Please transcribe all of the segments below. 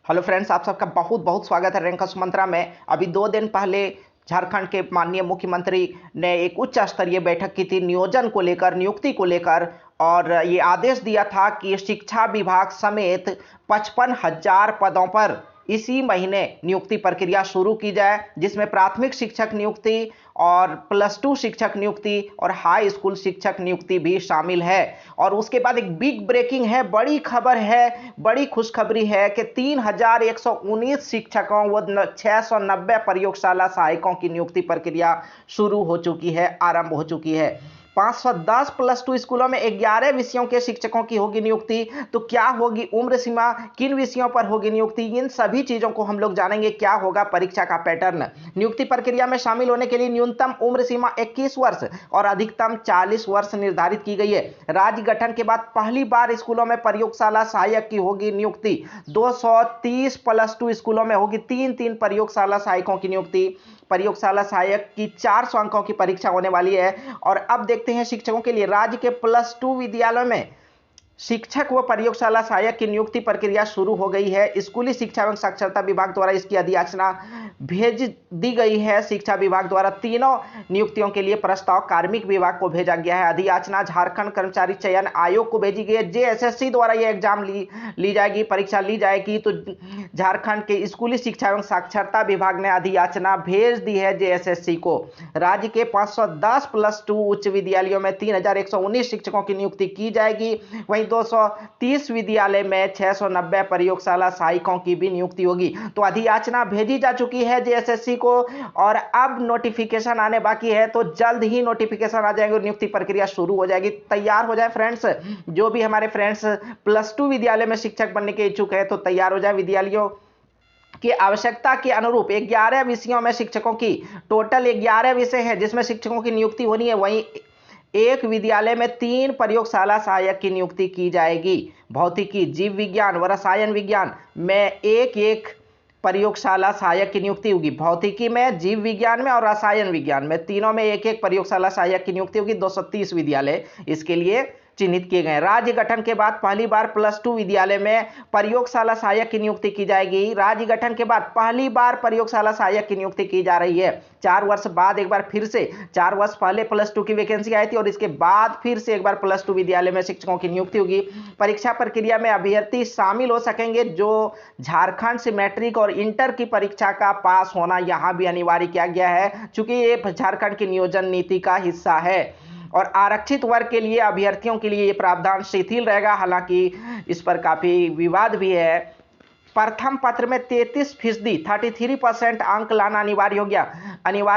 Hello friends, आप सबका बहुत बहुत स्वागत है रैंकर्स मंत्रा में। अभी 2 दिन पहले झारखंड के माननीय मुख्यमंत्री ने एक उच्च स्तरीय बैठक की थी नियोजन को लेकर, नियुक्ति को लेकर, और ये आदेश दिया था कि शिक्षा विभाग समेत 55,000 पदों पर इसी महीने नियुक्ति प्रक्रिया शुरू की जाए, जिसमें प्राथमिक शिक्षक नियुक्ति और +2 शिक्षक नियुक्ति और हाई स्कूल शिक्षक नियुक्ति भी शामिल है। और उसके बाद एक बिग ब्रेकिंग है, बड़ी खबर है, बड़ी खुशखबरी है कि 3,119 शिक्षकों व 690 प्रयोगशाला सहायकों की नियुक्ति प्रक्रिया शुरू हो चुकी है, आरंभ हो चुकी है। 510 +2 स्कूलों में 11 विषयों के शिक्षकों की होगी नियुक्ति। तो क्या होगी उम्र सीमा, किन विषयों पर होगी नियुक्ति, इन सभी चीजों को हम लोग जानेंगे। क्या होगा परीक्षा का पैटर्न। नियुक्ति प्रक्रिया में शामिल होने के लिए न्यूनतम उम्र सीमा 21 वर्ष और अधिकतम 40 वर्ष निर्धारित की गई है। राज्य गठन के बाद पहली बार स्कूलों में प्रयोगशाला सहायक की होगी नियुक्ति। 230 +2 स्कूलों में होगी 3-3 प्रयोगशाला सहायकों की नियुक्ति। प्रयोगशाला सहायक की 400 अंकों की परीक्षा होने वाली है। और अब देखते हैं शिक्षकों के लिए राज्य के +2 विद्यालयों में शिक्षक व प्रयोगशाला सहायक की नियुक्ति प्रक्रिया शुरू हो गई है। स्कूली शिक्षा एवं साक्षरता विभाग द्वारा इसकी अधियाचना भेज दी गई है। शिक्षा विभाग द्वारा तीनों नियुक्तियों के लिए प्रस्ताव कार्मिक विभाग को भेजा गया है। अधियाचना झारखंड कर्मचारी चयन आयोग को भेजी गई है। JSSC द्वारा यह एग्जाम ली जाएगी, परीक्षा ली जाएगी। तो झारखंड के स्कूली शिक्षा एवं साक्षरता विभाग ने अधियाचना भेज दी है JSSC को। राज्य के 510 +2 उच्च विद्यालयों में 3,119 शिक्षकों की नियुक्ति की जाएगी। वहीं 230 विद्यालय में 690 प्रयोगशाला सहायकों की भी नियुक्ति होगी। तो अधियाचना भेजी जा चुकी है JSSC को और अब नोटिफिकेशन आने बाकी है। तो जल्द ही नोटिफिकेशन आ जाएंगे और नियुक्ति प्रक्रिया शुरू हो जाएगी। तैयार हो जाए फ्रेंड्स, जो भी हमारे फ्रेंड्स +2 विद्यालय में शिक्षक बनने के इच्छुक है तो तैयार हो जाए। विद्यालयों की आवश्यकता के अनुरूप 11 विषयों में शिक्षकों की टोटल 11 विषय है जिसमें शिक्षकों की नियुक्ति होनी है। वहीं एक विद्यालय में 3 प्रयोगशाला सहायक की नियुक्ति की जाएगी। भौतिकी, जीव विज्ञान व रसायन विज्ञान में एक प्रयोगशाला सहायक की नियुक्ति होगी। भौतिकी में, जीव विज्ञान में और रसायन विज्ञान में तीनों में एक प्रयोगशाला सहायक की नियुक्ति होगी। 230 विद्यालय इसके लिए चिन्हित किए गए। राज्य गठन के बाद पहली बार +2 विद्यालय में प्रयोगशाला सहायक की नियुक्ति की जाएगी। राज्य गठन के बाद पहली बार प्रयोगशाला सहायक की नियुक्ति की जा रही है। 4 वर्ष बाद एक बार फिर से, 4 वर्ष पहले +2 की वैकेंसी आई थी और इसके बाद फिर से एक बार +2 विद्यालय में शिक्षकों की नियुक्ति होगी। परीक्षा प्रक्रिया में अभ्यर्थी शामिल हो सकेंगे जो झारखंड से मैट्रिक और इंटर की परीक्षा का पास होना यहां भी अनिवार्य किया गया है, चूंकि ये झारखंड की नियोजन नीति का हिस्सा है। और आरक्षित वर्ग के लिए अभ्यर्थियों के लिए ये प्रावधान शिथिल रहेगा, हालांकि इस पर काफी विवाद भी है। प्रथम पत्र में 33% अंक लाना अनिवार्य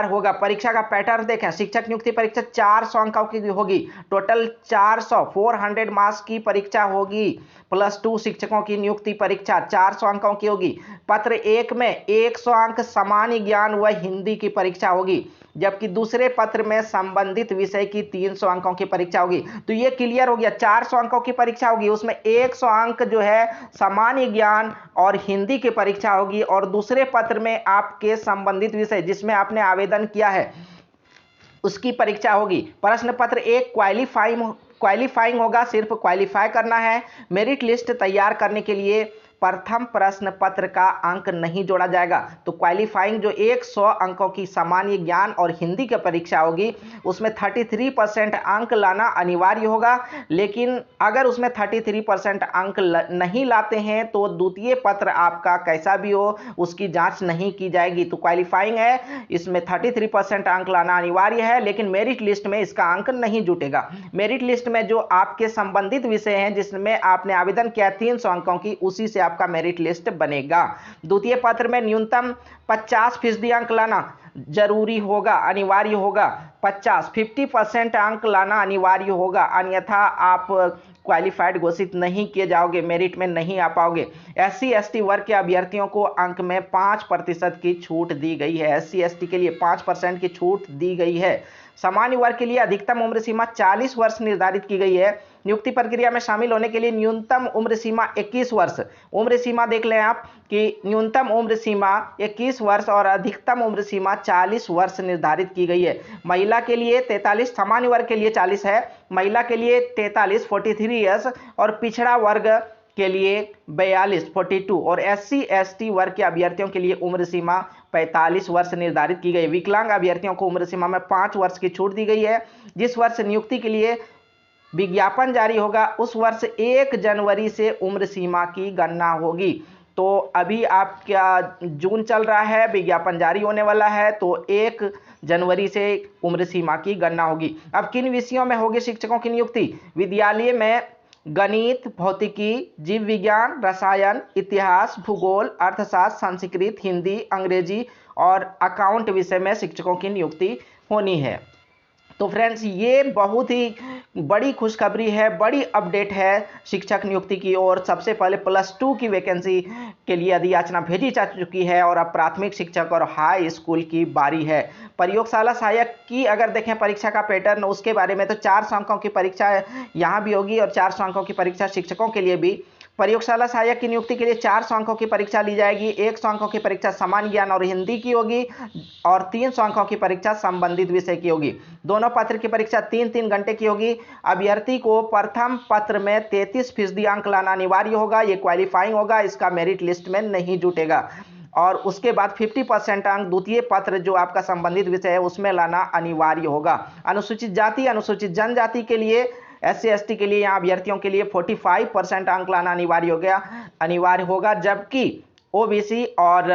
होगा। परीक्षा का पैटर्न देखें। शिक्षक नियुक्ति परीक्षा 400 अंकों की होगी। टोटल 400 मार्क्स की परीक्षा होगी। +2 शिक्षकों की नियुक्ति परीक्षा 400 अंकों की होगी। पत्र 1 में 100 अंक सामान्य ज्ञान व हिंदी की परीक्षा होगी, जबकि दूसरे पत्र में संबंधित विषय की 300 अंकों की परीक्षा होगी। तो ये क्लियर हो गया, 400 अंकों की परीक्षा होगी, उसमें 100 अंक जो है सामान्य ज्ञान और हिंदी की परीक्षा होगी। और दूसरे पत्र में आपके संबंधित विषय जिसमें आपने आवेदन किया है उसकी परीक्षा होगी। प्रश्न पत्र 1 क्वालिफाइंग होगा, सिर्फ क्वालिफाई करना है। मेरिट लिस्ट तैयार करने के लिए प्रथम प्रश्न पत्र का अंक नहीं जोड़ा जाएगा। तो क्वालिफाइंग जो 100 अंकों की सामान्य ज्ञान और हिंदी की परीक्षा होगी उसमें 33% अंक लाना अनिवार्य होगा। लेकिन अगर उसमें 33% अंक नहीं लाते हैं तो द्वितीय पत्र आपका कैसा भी हो उसकी जांच नहीं की जाएगी। तो क्वालिफाइंग है, इसमें 33% अंक लाना अनिवार्य है, लेकिन मेरिट लिस्ट में इसका अंक नहीं जुटेगा। मेरिट लिस्ट में जो आपके संबंधित विषय हैं जिसमें आपने आवेदन किया 300 अंकों की, उसी से आपका मेरिट लिस्ट बनेगा। द्वितीय पत्र में न्यूनतम 50% अंक लाना जरूरी होगा, अनिवार्य होगा। 50% अंक लाना अनिवार्य होगा, अन्यथा आप क्वालिफाइड घोषित नहीं किए जाओगे, मेरिट में नहीं आ पाओगे। SC ST वर्ग के अभ्यर्थियों को अंक में 5% की छूट दी गई है। SC ST के लिए 5% की छूट दी गई है। सामान्य वर्ग के लिए अधिकतम उम्र सीमा 40 वर्ष निर्धारित की गई है। नियुक्ति प्रक्रिया में शामिल होने के लिए न्यूनतम उम्र सीमा 21 वर्ष। उम्र सीमा देख लें आप कि न्यूनतम उम्र सीमा 21 वर्ष और अधिकतम उम्र सीमा 40 वर्ष निर्धारित की गई है। महिला के लिए 43, सामान्य वर्ग के लिए 40 है, महिला के लिए 43 43 ईयर्स और पिछड़ा वर्ग के लिए 42 और SC/ST वर्ग के अभ्यर्थियों के लिए उम्र सीमा 45 वर्ष निर्धारित की गई। विकलांग अभ्यर्थियों को उम्र सीमा में 5 वर्ष की छूट दी गई है। जिस वर्ष नियुक्ति के लिए विज्ञापन जारी होगा उस वर्ष 1 जनवरी से उम्र सीमा की गणना होगी। तो अभी आपका जून चल रहा है, विज्ञापन जारी होने वाला है, तो 1 जनवरी से उम्र सीमा की गणना होगी। अब किन विषयों में होगी शिक्षकों की नियुक्ति? विद्यालय में गणित, भौतिकी, जीव विज्ञान, रसायन, इतिहास, भूगोल, अर्थशास्त्र, संस्कृत, हिंदी, अंग्रेजी और अकाउंट विषय में शिक्षकों की नियुक्ति होनी है। तो फ्रेंड्स, ये बहुत ही बड़ी खुशखबरी है, बड़ी अपडेट है शिक्षक नियुक्ति की ओर। सबसे पहले +2 की वैकेंसी के लिए अधियाचना भेजी जा चुकी है और अब प्राथमिक शिक्षक और हाई स्कूल की बारी है। प्रयोगशाला सहायक की अगर देखें परीक्षा का पैटर्न, उसके बारे में तो 400 अंकों की परीक्षा यहाँ भी होगी और 400 अंकों की परीक्षा शिक्षकों के लिए भी। प्रयोगशाला सहायक की नियुक्ति के लिए 400 अंकों की परीक्षा ली जाएगी। 100 अंकों की परीक्षा सामान्य ज्ञान और हिंदी की होगी और 300 अंकों की परीक्षा संबंधित विषय की होगी। दोनों पत्र की परीक्षा 3-3 घंटे की होगी। अभ्यर्थी को प्रथम पत्र में 33% अंक लाना अनिवार्य होगा। ये क्वालिफाइंग होगा, इसका मेरिट लिस्ट में नहीं जुटेगा। और उसके बाद 50% अंक द्वितीय पत्र जो आपका संबंधित विषय है उसमें लाना अनिवार्य होगा। अनुसूचित जाति, अनुसूचित जनजाति के लिए, SC/ST के लिए यहाँ अभ्यर्थियों के लिए 45% अंक लाना अनिवार्य होगा, जबकि OBC और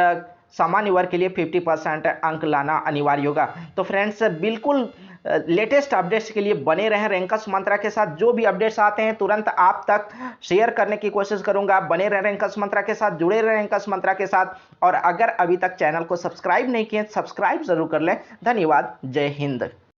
सामान्य वर्ग के लिए 50% अंक लाना अनिवार्य होगा। तो फ्रेंड्स, बिल्कुल लेटेस्ट अपडेट्स के लिए बने रहें रैंकर्स मंत्रा के साथ। जो भी अपडेट्स आते हैं तुरंत आप तक शेयर करने की कोशिश करूंगा। आप बने रहें रैंकर्स मंत्रा के साथ, जुड़े रहें रैंकर्स मंत्रा के साथ। और अगर अभी तक चैनल को सब्सक्राइब नहीं किए, सब्सक्राइब जरूर कर लें। धन्यवाद। जय हिंद।